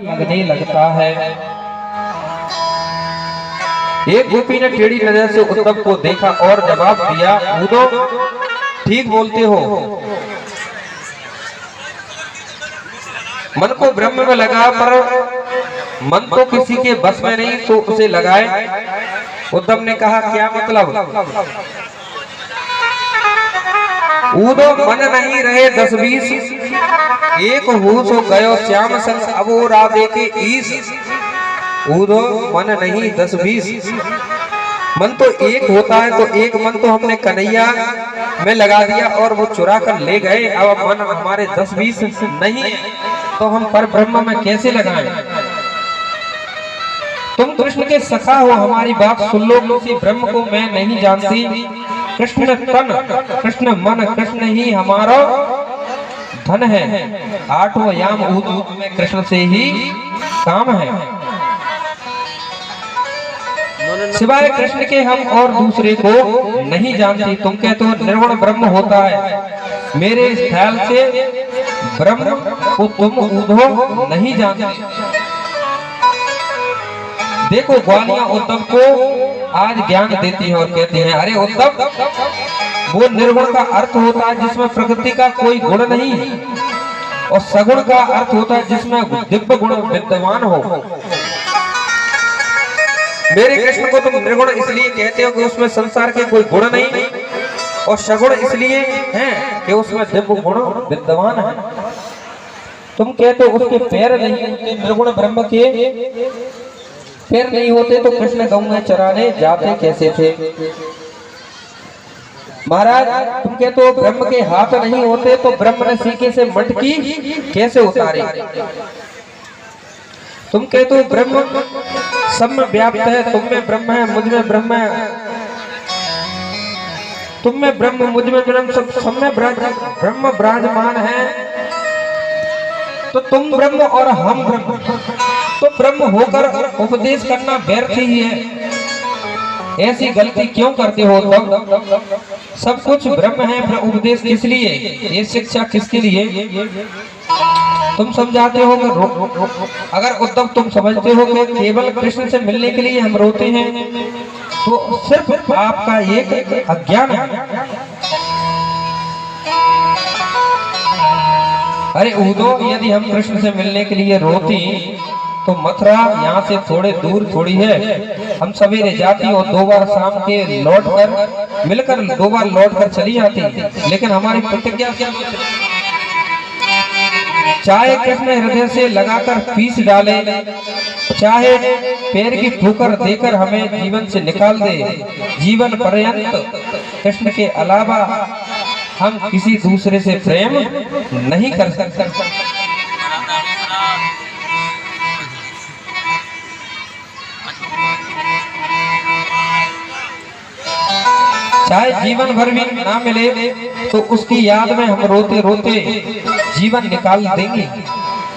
लगने लगता है। एक गोपी ने टेढ़ी नजर से उद्धव को देखा और जवाब दिया, उद्धव ठीक बोलते हो। मन को ब्रह्म में लगा, पर मन तो किसी के बस में नहीं, तो उसे लगाए। उद्धव ने कहा, क्या मतलब? उद्धव मन नहीं रहे 10-20, एक होश हो गयो श्याम संग अब वो राधे के ईश। उद्धव मन नहीं 10-20, मन तो एक होता है, तो एक मन तो हमने कन्हैया में लगा दिया और वो चुरा कर ले गए। अब मन हमारे 10-20 नहीं है, तो हम पर ब्रह्म में कैसे लगाएं? तुम कृष्ण के सखा हो, हमारी बात सुन लो। किसी ब्रह्म को मैं नहीं जानती। कृष्ण तन, कृष्ण मन, कृष्ण ही हमारा धन है। 8वां याम उद्धव में कृष्ण से ही काम है। सिवाय कृष्ण के हम और दूसरे को नहीं जानती। तुम कहते हो निर्गुण ब्रह्म होता है, मेरे ख्याल से ब्रह्म को तुम उद्धव नहीं जानते। देखो ग्वालियां उद्धव को आज ज्ञान देती है और कहती हैं, अरे उद्धव, वो निर्गुण का अर्थ होता है जिसमें प्रकृति का कोई गुण नहीं, और सगुण का अर्थ होता है जिसमें दिव्य गुण विद्यमान हो। मेरे कृष्ण को तुम निर्गुण इसलिए कहते हो कि उसमें संसार के कोई गुण नहीं, और सगुण इसलिए हैं कि उसमें दिव्य गुण विद्यमान है। तुम कहते हो उसके पैर नहीं होते, निर्गुण ब्रह्म के पैर नहीं होते तो कृष्ण गौ में चराने जाते कैसे थे? महाराज, तुम कहते हो ब्रह्म के हाथ नहीं होते तो ब्रह्म ने सीके से मटकी कैसे उतारी? तुम कहते हो ब्रह्म सब में व्याप्त है, तुम में ब्रह्म है, मुझ में ब्रह्म है, तुम में ब्रह्म, मुझ में ब्रह्म, सब में ब्रह्म विराजमान है, तो तुम ब्रह्म और हम ब्रह्म, तो ब्रह्म होकर उपदेश करना व्यर्थ ही है। ऐसी गलती क्यों करते हो? तब सब कुछ ब्रह्म है, उपदेश किस लिए? ये शिक्षा किसके लिए? तुम समझाते हो कि अगर उद्धव तुम समझते हो कि केवल कृष्ण से मिलने के लिए हम रोते हैं, तो सिर्फ आपका एक अज्ञान है। अरे उद्धव, यदि हम कृष्ण से मिलने के लिए रोती तो मथुरा यहाँ से थोड़े दूर थोड़ी है। हम सवेरे जाती और 2 बार शाम के लौट कर मिलकर 2 बार लौट कर चली जाती, लेकिन हमारी प्रतिज्ञा क्या? चाहे कृष्ण हृदय से लगाकर पीस डाले, चाहे पैर की ठोकर देकर हमें जीवन से निकाल दे, जीवन पर्यंत कृष्ण के अलावा हम किसी दूसरे से प्रेम नहीं कर सकते। चाहे जीवन भर भी ना मिले तो उसकी याद में हम रोते रोते जीवन निकाल देंगे,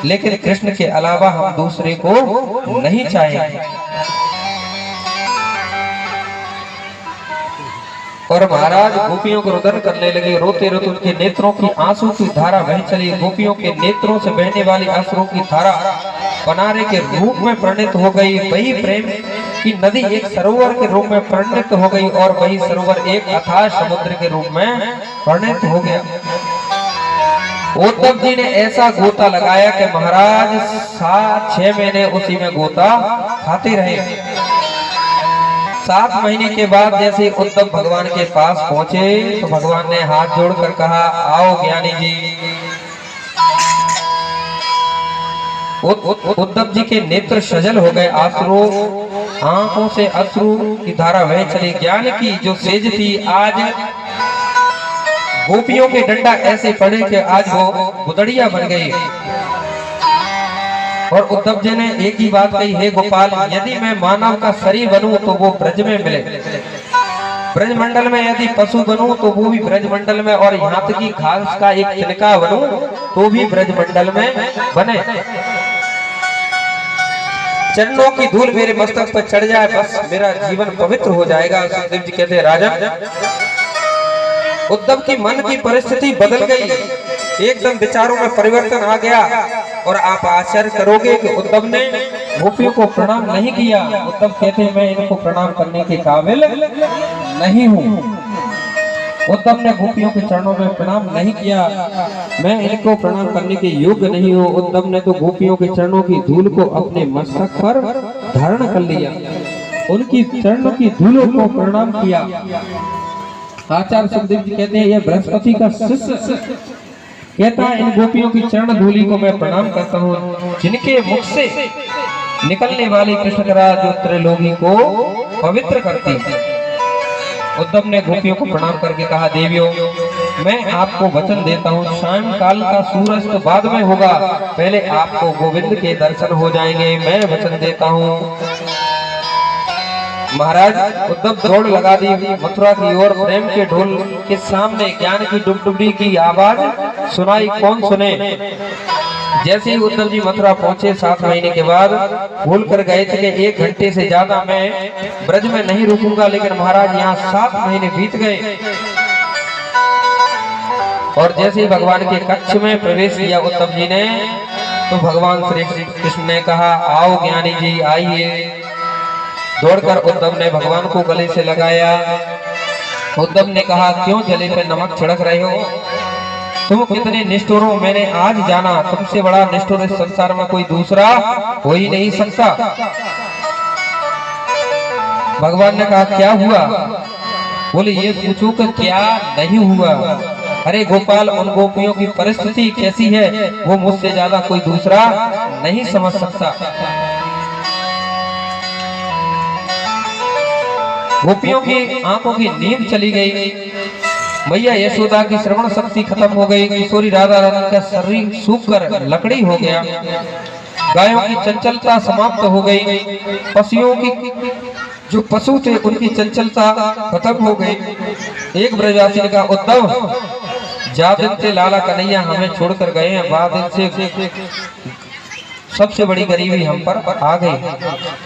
लेकिन कृष्ण के अलावा हम दूसरे को नहीं चाहेंगे। और महाराज गोपियों को रुदन करने लगे। रोते रोते उनके नेत्रों की आंसू की धारा बह चली। गोपियों के नेत्रों से बहने वाली आंसुओं की धारा बनारे के रूप में परिणित हो गई। वही प्रेम की नदी एक सरोवर के रूप में परिणित हो गई, और वही सरोवर एक अथाह समुद्र के रूप में परिणित हो गया। उद्धव जी ने ऐसा गोता लगाया कि महाराज 7-6 महीने उसी में गोता खाते रहे। 7 महीने के बाद जैसे उद्धव भगवान के पास पहुंचे तो भगवान ने हाथ जोड़कर कहा, आओ ज्ञानी जी। उद्धव जी के नेत्र सजल हो गए, आंखों से अश्रु की धारा बह चली। ज्ञान की जो सेज थी, आज गोपियों के डंडा ऐसे पड़े कि आज वो गुदड़िया बन गई। और उद्धव जी ने एक ही बात कही, हे गोपाल, यदि मैं मानव का शरीर बनूं तो वो ब्रज में मिले, ब्रजमंडल में यदि पशु बनूं तो वो भी ब्रजमंडल में, और यहाँ तक की घास का एक तिनका बनूं तो भी ब्रजमंडल में बने। चरणों की धूल मेरे मस्तक पर चढ़ जाए, बस मेरा जीवन पवित्र हो जाएगा। सुखदेव जी कहते हैं, राजन, उद्धव की मन की परिस्थिति बदल गई, एकदम विचारों में परिवर्तन आ गया। और आप आश्चर्य करोगे कि उद्धव ने गोपियों को प्रणाम नहीं किया। उद्धव कहते हैं मैं इनको प्रणाम करने के काबिल नहीं हूँ। उद्धव ने गोपियों के चरणों में प्रणाम नहीं किया, मैं इनको प्रणाम करने के योग्य नहीं हूँ। उद्धव ने तो गोपियों के चरणों की धूल को अपने मस्तक पर धारण कर लिया, उनकी चरणों की धूलों को प्रणाम किया। आचार्य सुखदेव जी कहते हैं यह बृहस्पति का शिष्य कहता है इन गोपियों की चरण धूली को मैं प्रणाम करता हूँ, जिनके मुख से निकलने वाली कृष्णकरा जो त्रैलोकी को पवित्र करती है। उद्धव ने गोपियों को प्रणाम करके कहा देवियों मैं आपको वचन देता हूँ, शाम काल का सूरज तो बाद में होगा, पहले आपको गोविंद के दर्शन हो जाएंगे, मैं वचन देता हूँ। महाराज उद्धव दौड़ लगा दी मथुरा की ओर। प्रेम के ढोल के सामने ज्ञान की डुबडुबी की आवाज सुनाई, कौन सुने। जैसे ही उद्धव जी मथुरा पहुंचे 7 महीने के बाद भूल कर गए थे कि 1 घंटे से ज्यादा मैं ब्रज में नहीं रुकूंगा, लेकिन महाराज यहाँ 7 महीने बीत गए। और जैसे ही भगवान के कक्ष में प्रवेश किया उद्धव जी ने, तो भगवान श्री कृष्ण ने कहा आओ ज्ञानी जी आइए। दौड़कर उद्धव ने भगवान को गले से लगाया। उद्धव ने कहा क्यों गले पे नमक छिड़क रहे हो, तुम कितने निष्ठुर हो, मैंने आज जाना तुमसे बड़ा निष्ठुर इस संसार में कोई दूसरा हो ही नहीं सकता। भगवान ने कहा क्या हुआ, बोले ये पूछो कि क्या नहीं हुआ। अरे गोपाल उन गोपियों की परिस्थिति कैसी है वो मुझसे ज्यादा कोई दूसरा नहीं समझ सकता। गोपियों की आंखों की नींद चली गई, मैया यशोदा की श्रवण शक्ति खत्म हो गई, किशोरी राधा रानी का शरीर सूखकर लकड़ी हो गया, गायों की चंचलता समाप्त हो गई, पशुओं की जो पशु थे उनकी चंचलता खत्म हो गई। एक ब्रजवासी ने कहा उद्धव जा दिन से लाला कन्हैया हमें छोड़कर गए हैं, बाद दिन से सबसे बड़ी गरीबी हम पर आ गई,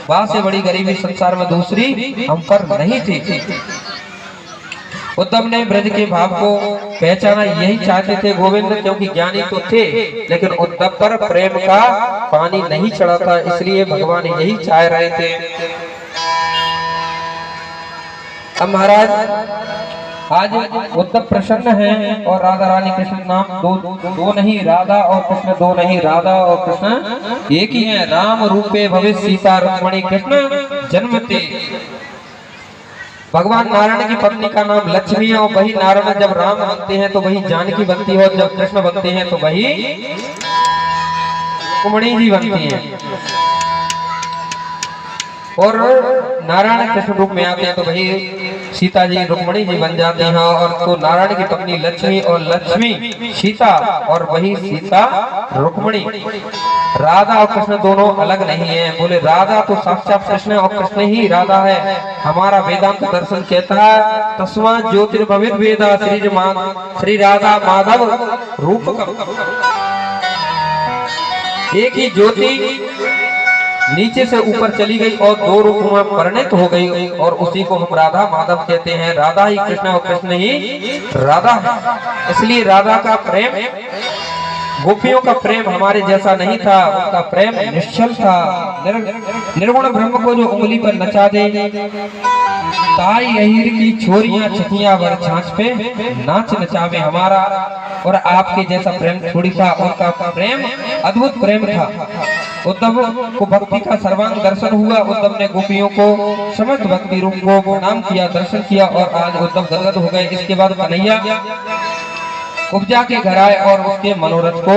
वहां से बड़ी गरीबी संसार में दूसरी हम पर नहीं थी। उद्धव ने ब्रज के भाव को पहचाना, यही चाहते थे गोविंद, क्योंकि ज्ञानी तो थे लेकिन उद्धव पर प्रेम का पानी नहीं चढ़ा था, इसलिए भगवान यही चाह रहे थे। अब महाराज आज उद्धव प्रसन्न है और राधा रानी कृष्ण नाम दो नहीं, राधा और कृष्ण दो नहीं, राधा और कृष्ण एक ही है। राम रूपे भविष्य सीता रुक्मणी कृष्ण जन्मते। भगवान नारायण की पत्नी का नाम लक्ष्मी है और वही नारायण जब राम बनते हैं तो वही जानकी बनती है और जब कृष्ण बनते हैं तो वही रुक्मणी जी बनती है। और नारायण कृष्ण रूप में आते हैं तो वही सीता जी रुक्मणी जी बन जाती हैं। और तो नारायण की पत्नी लक्ष्मी और लक्ष्मी सीता और वही सीता रुक्मणी। राधा और कृष्ण दोनों अलग नहीं है। बोले राधा तो साक्षात कृष्ण और कृष्ण ही राधा है। हमारा वेदांत दर्शन कहता है तस्मा ज्योतिर्भवित वेदा श्री राधा माधव रूप। एक ही ज्योति नीचे से ऊपर चली गई और दो रूप में परिणत हो गई और उसी को हम राधा माधव कहते हैं। राधा ही कृष्ण और कृष्ण ही राधा है। इसलिए राधा का प्रेम, गोपियों का प्रेम हमारे जैसा नहीं था, उनका प्रेम निश्चल था। निर्गुण ब्रह्म को जो उंगली पर नचा दे, ताई अहीर की छोरियां छतियां वर छाछ पे नाच नचावे हमारा। और आपके जैसा प्रेम थोड़ी था, उनका प्रेम अद्भुत प्रेम था। उद्धव को भक्ति का सर्वांग दर्शन हुआ। उद्धव ने गोपियों को समस्त भक्ति रूप को प्रणाम किया, दर्शन किया और आज उद्धव गदगद हो गए। इसके बाद कन्हैया उपजा के घर आए और उसके मनोरथ को